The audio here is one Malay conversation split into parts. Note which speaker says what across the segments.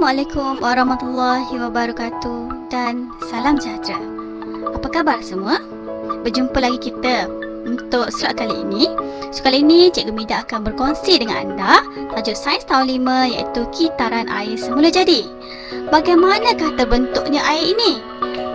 Speaker 1: Assalamualaikum warahmatullahi wabarakatuh dan salam sejahtera. Apa khabar semua? Berjumpa lagi kita untuk slot kali ini. So, kali ini Cikgu Mida akan berkongsi dengan anda tajuk sains tahun 5 iaitu kitaran air semula jadi. Bagaimanakah terbentuknya air ini?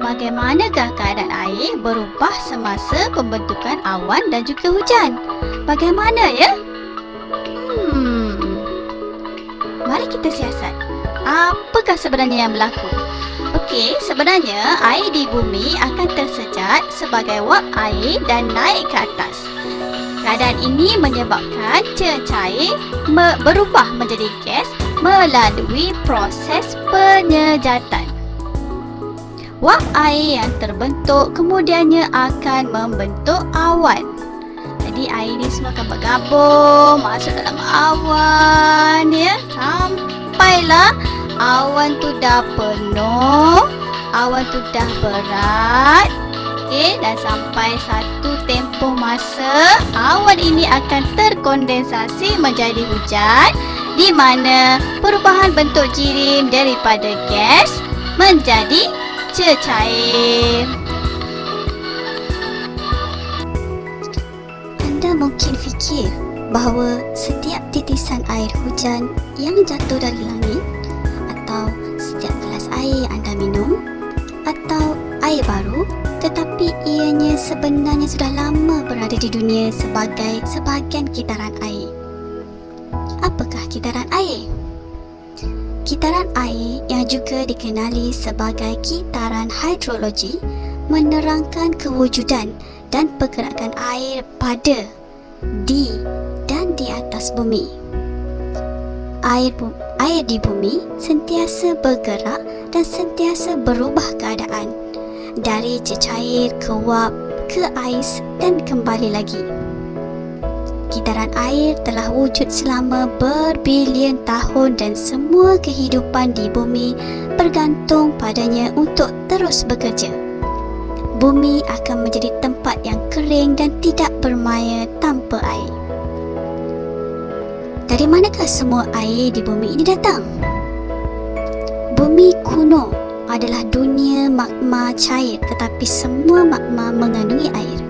Speaker 1: Bagaimanakah keadaan air berubah semasa pembentukan awan dan juga hujan? Bagaimana ya? Mari kita siasat. Apakah sebenarnya yang berlaku? Okey, sebenarnya air di bumi akan tersejat sebagai wap air dan naik ke atas. Keadaan ini menyebabkan cecair berubah menjadi gas melalui proses penyejatan. Wap air yang terbentuk kemudiannya akan membentuk awan. Jadi air ni semua akan bergabung masuk dalam awan ya, sampailah awan tu dah penuh, awan tu dah berat. Okey, dan sampai satu tempoh masa awan ini akan terkondensasi menjadi hujan, di mana perubahan bentuk jirim daripada gas menjadi cecair. Anda mungkin fikir bahawa setiap titisan air hujan yang jatuh dari langit, atau setiap gelas air anda minum, atau air baru, tetapi ianya sebenarnya sudah lama berada di dunia sebagai sebahagian kitaran air. Apakah kitaran air? Kitaran air yang juga dikenali sebagai kitaran hidrologi menerangkan kewujudan dan pergerakan air pada, di dan di atas bumi. Air di bumi sentiasa bergerak dan sentiasa berubah keadaan dari cecair ke wap, ke ais dan kembali lagi. Kitaran air telah wujud selama berbilion tahun dan semua kehidupan di bumi bergantung padanya untuk terus bekerja. Bumi akan menjadi tempat yang kering dan tidak bermaya tanpa air. Dari manakah semua air di bumi ini datang? Bumi kuno adalah dunia magma cair, tetapi semua magma mengandungi air.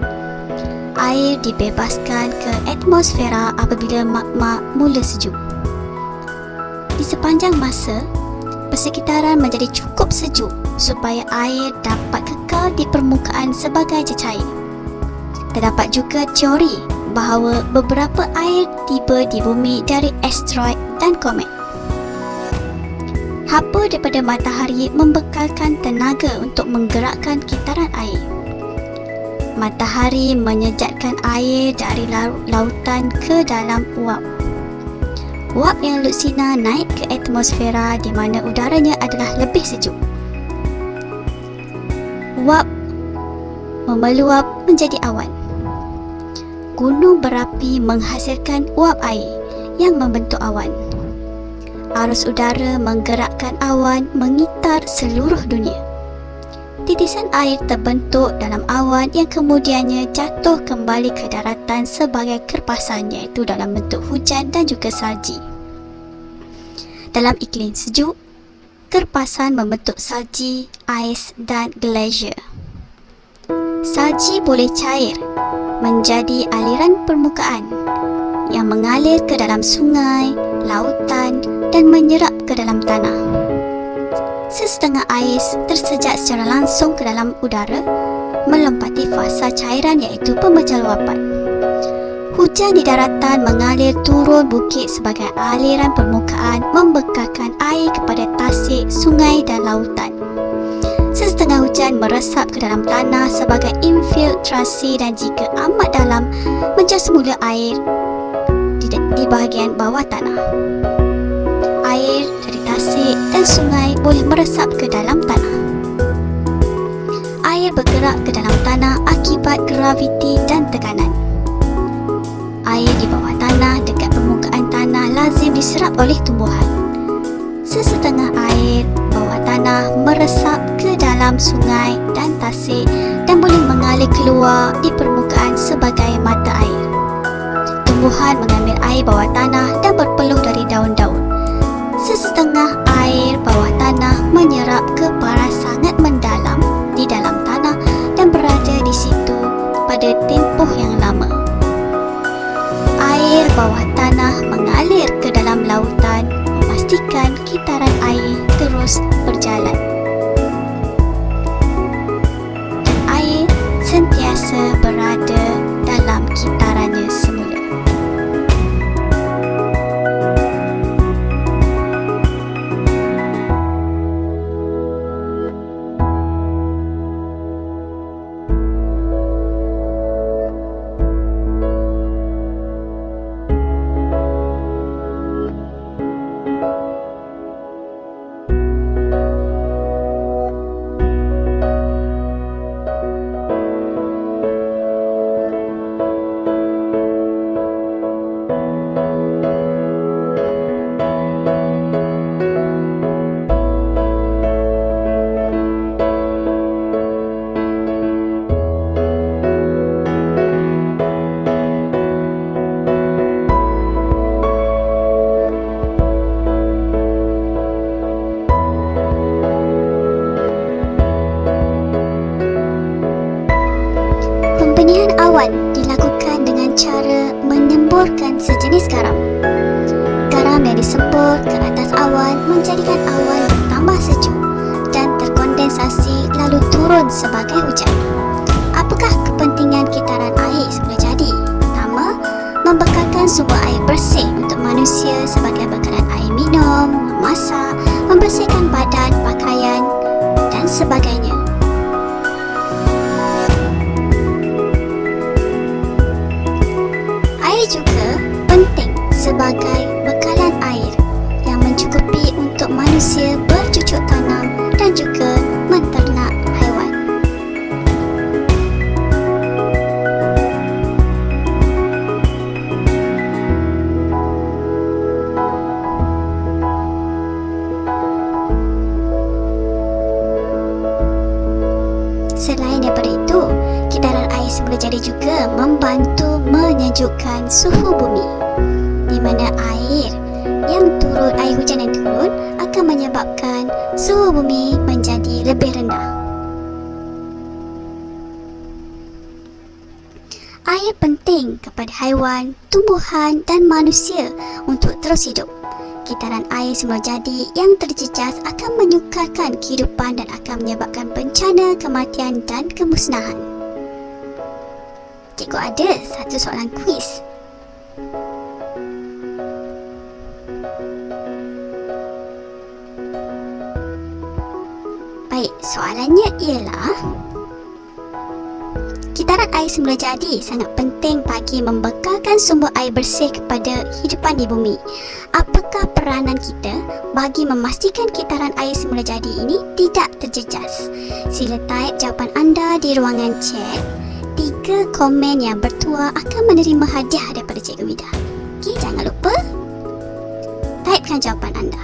Speaker 1: Air dibebaskan ke atmosfera apabila magma mula sejuk. Di sepanjang masa, persekitaran menjadi cukup sejuk supaya air dapat kekal di permukaan sebagai cecair. Terdapat juga teori bahawa beberapa air tiba di bumi dari asteroid dan komet. Haba daripada matahari membekalkan tenaga untuk menggerakkan kitaran air. Matahari menyejatkan air dari lautan ke dalam uap. Uap yang luksina naik ke atmosfera di mana udaranya adalah lebih sejuk. Uap memeluap menjadi awan. Gunung berapi menghasilkan uap air yang membentuk awan. Arus udara menggerakkan awan mengitar seluruh dunia. Titisan air terbentuk dalam awan yang kemudiannya jatuh kembali ke daratan sebagai kerpasan, iaitu dalam bentuk hujan dan juga salji. Dalam iklim sejuk, kerpasan membentuk salji, ais dan glacier. Salji boleh cair menjadi aliran permukaan yang mengalir ke dalam sungai, lautan dan menyerap ke dalam tanah. Sesetengah ais tersejat secara langsung ke dalam udara, melompati fasa cairan iaitu pemecah luapan. Hujan di daratan mengalir turun bukit sebagai aliran permukaan, membekalkan air kepada tasik, sungai dan lautan. Sesetengah hujan meresap ke dalam tanah sebagai infiltrasi dan jika amat dalam, menjadi semula air di bahagian bawah tanah. Air dari tasik dan sungai boleh meresap ke dalam tanah. Air bergerak ke dalam tanah akibat graviti dan tekanan. Air di bawah tanah dekat permukaan tanah lazim diserap oleh tumbuhan. Sesetengah air bawah tanah meresap ke dalam sungai dan tasik dan boleh mengalir keluar di permukaan sebagai mata air. Tumbuhan mengambil air bawah tanah dan berpeluh dari daun-daun. Sesetengah air bawah pada tempoh yang lama. Air bawah tanah mengalir ke dalam lautan, memastikan kitaran air terus berjalan. Dan air sentiasa berada dalam kitarannya semula. Pembenihan awan dilakukan dengan cara menyemburkan sejenis garam. Garam yang disembur ke atas awan menjadikan awan bertambah sejuk dan terkondensasi lalu turun sebagai hujan. Apakah kepentingan kitaran air semula jadi? Pertama, membekalkan sumber air bersih untuk manusia sebagai bekalan air minum, memasak, membersihkan badan, pakaian dan sebagainya. Air juga penting sebagai bekalan air yang mencukupi untuk manusia bercucuk tanam dan juga menternak haiwan. Selain daripada itu, kitaran air semula jadi juga membantu menyejukkan suhu bumi, di mana air hujan yang turun akan menyebabkan suhu bumi menjadi lebih rendah. Air penting kepada haiwan, tumbuhan dan manusia untuk terus hidup. Kitaran air semula jadi yang terjejas akan menyukarkan kehidupan dan akan menyebabkan bencana, kematian dan kemusnahan. Cikgu ada satu soalan kuis. Baik, soalannya ialah, kitaran air semula jadi sangat penting bagi membekalkan sumber air bersih kepada hidupan di bumi. Apakah peranan kita bagi memastikan kitaran air semula jadi ini tidak terjejas? Sila type jawapan anda di ruangan chat. 3 komen yang bertuah akan menerima hadiah daripada Cikgu Mida. Okey, jangan lupa typekan jawapan anda.